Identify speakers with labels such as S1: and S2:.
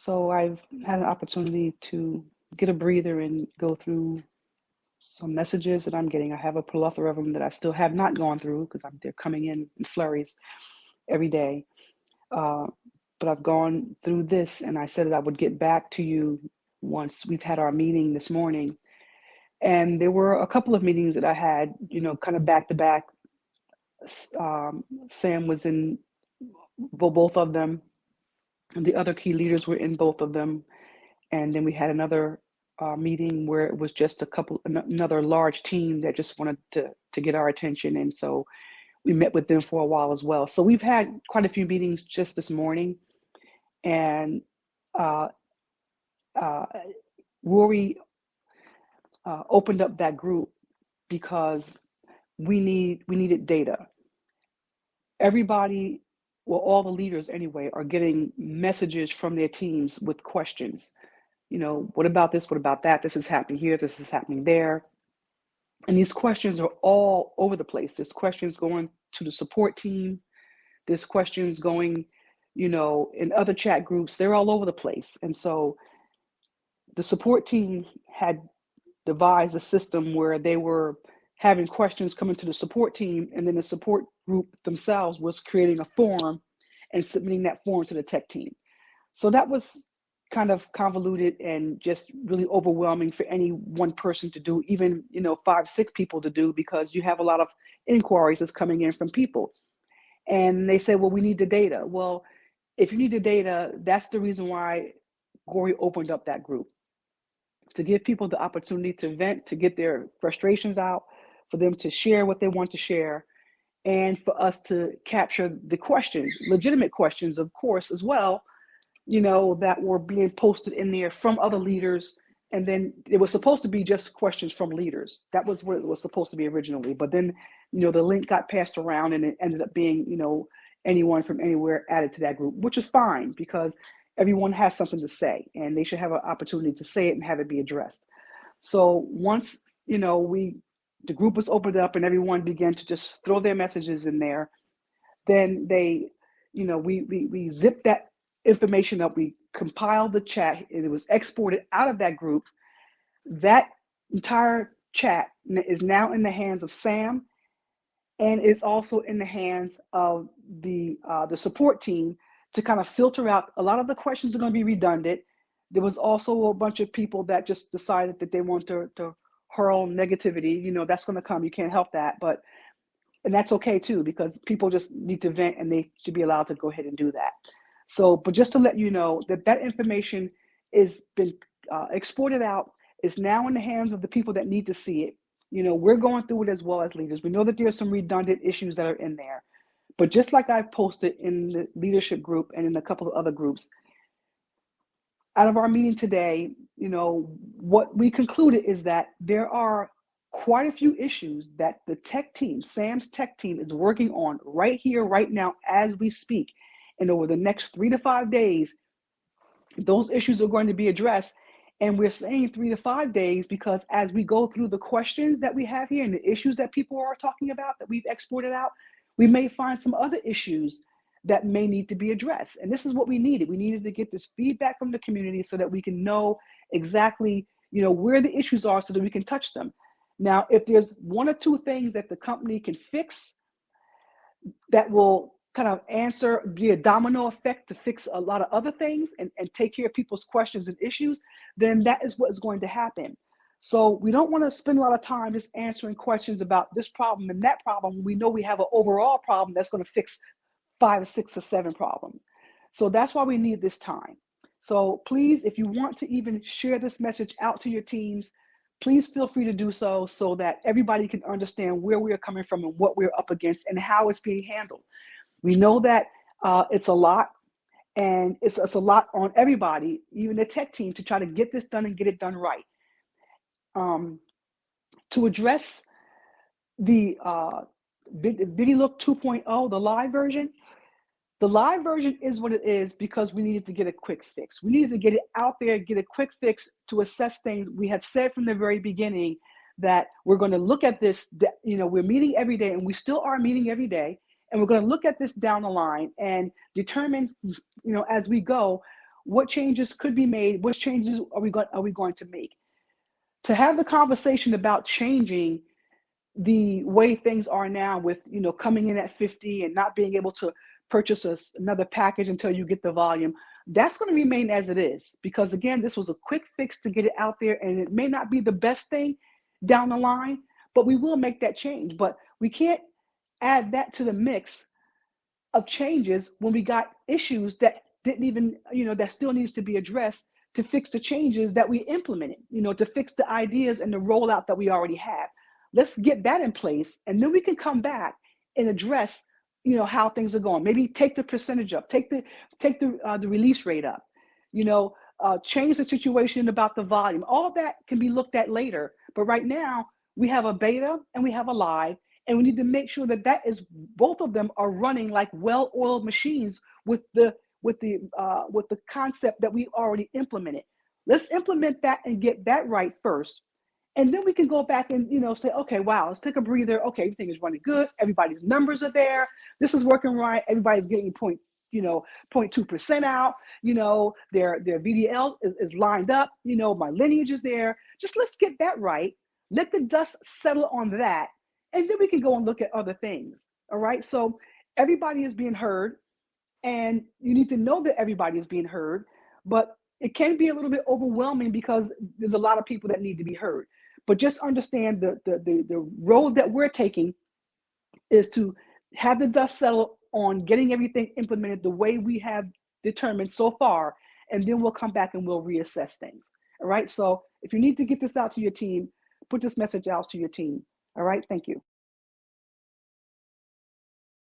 S1: So I've had an opportunity to get a breather and go through some messages that I'm getting. I have a plethora of them that I still have not gone through because they're coming in flurries every day. Uh, but I've gone through this, and I said that I would get back to you once we've had our meeting this morning. And there were a couple of meetings that I had, kind of back to back. Sam was in both of them, and the other key leaders were in both of them. And then we had another meeting where it was just another large team that just wanted to get our attention. And so we met with them for a while as well. So we've had quite a few meetings just this morning. And uh, uh, Rory opened up that group because we needed data. Everybody, well, all the leaders anyway, are getting messages from their teams with questions. What about this? What about that? This is happening here. This is happening there. And these questions are all over the place. There's questions going to the support team. There's questions going, in other chat groups. They're all over the place. And so the support team had devised a system where they were having questions coming to the support team, and then the support group themselves was creating a form and submitting that form to the tech team. So that was kind of convoluted and just really overwhelming for any one person to do, even 5-6 people to do, because you have a lot of inquiries that's coming in from people. And they say, well, we need the data. Well, if you need the data, that's the reason why Gory opened up that group, to give people the opportunity to vent, to get their frustrations out, for them to share what they want to share, and for us to capture the questions, legitimate questions, of course, as well, that were being posted in there from other leaders. And then it was supposed to be just questions from leaders. That was what it was supposed to be originally. But then, the link got passed around, and it ended up being, anyone from anywhere added to that group, which is fine, because everyone has something to say and they should have an opportunity to say it and have it be addressed. So once, the group was opened up and everyone began to just throw their messages in there, then they, we zipped that information up, we compiled the chat, and it was exported out of that group. That entire chat is now in the hands of Sam, and is also in the hands of the support team to kind of filter out. A lot of the questions are going to be redundant. There was also a bunch of people that just decided that they want to hurl negativity. That's going to come. You can't help that, and that's okay too, because people just need to vent and they should be allowed to go ahead and do that. So, but just to let you know that information is been exported out, is now in the hands of the people that need to see it. We're going through it as well as leaders. We know that there's some redundant issues that are in there, but just like I've posted in the leadership group and in a couple of other groups, out of our meeting today, what we concluded is that there are quite a few issues that the tech team, Sam's tech team, is working on right here, right now, as we speak. And over the next 3 to 5 days, those issues are going to be addressed. And we're saying 3 to 5 days because as we go through the questions that we have here and the issues that people are talking about that we've exported out, we may find some other issues that may need to be addressed. And this is what we needed. We needed to get this feedback from the community so that we can know exactly, where the issues are so that we can touch them. Now, if there's 1 or 2 things that the company can fix that will kind of be a domino effect to fix a lot of other things and take care of people's questions and issues, then that is what is going to happen. So we don't want to spend a lot of time just answering questions about this problem and that problem. We know we have an overall problem that's going to fix 5 or 6 or 7 problems. So that's why we need this time. So please, if you want to even share this message out to your teams, please feel free to do so that everybody can understand where we are coming from and what we're up against and how it's being handled. We know that it's a lot, and it's a lot on everybody, even the tech team, to try to get this done and get it done right. To address the ViDiLOOK 2.0, the live version, is what it is because we needed to get a quick fix. We needed to get it out there, get a quick fix to assess things. We had said from the very beginning that we're going to look at this, we're meeting every day, and we still are meeting every day. And we're going to look at this down the line and determine, as we go, what changes could be made, which changes are we going to make. To have the conversation about changing the way things are now with, coming in at 50 and not being able to purchase another package until you get the volume, that's going to remain as it is, because again, this was a quick fix to get it out there, and it may not be the best thing down the line, but we will make that change. But we can't add that to the mix of changes when we got issues that didn't even, that still needs to be addressed to fix the changes that we implemented, to fix the ideas and the rollout that we already have. Let's get that in place, and then we can come back and address, how things are going. Maybe take the percentage up, take the release rate up, change the situation about the volume. All that can be looked at later. But right now, we have a beta and we have a live, and we need to make sure that both of them are running like well-oiled machines with the concept that we already implemented. Let's implement that and get that right first. And then we can go back and, say, okay, wow, let's take a breather. Okay, everything is running good. Everybody's numbers are there. This is working right. Everybody's getting 0.2% out. Their VDL is lined up. My lineage is there. Just let's get that right. Let the dust settle on that. And then we can go and look at other things. All right. So everybody is being heard. And you need to know that everybody is being heard. But it can be a little bit overwhelming because there's a lot of people that need to be heard. But just understand the road that we're taking is to have the dust settle on getting everything implemented the way we have determined so far, and then we'll come back and we'll reassess things. All right. So if you need to get this out to your team, put this message out to your team. All right. Thank you.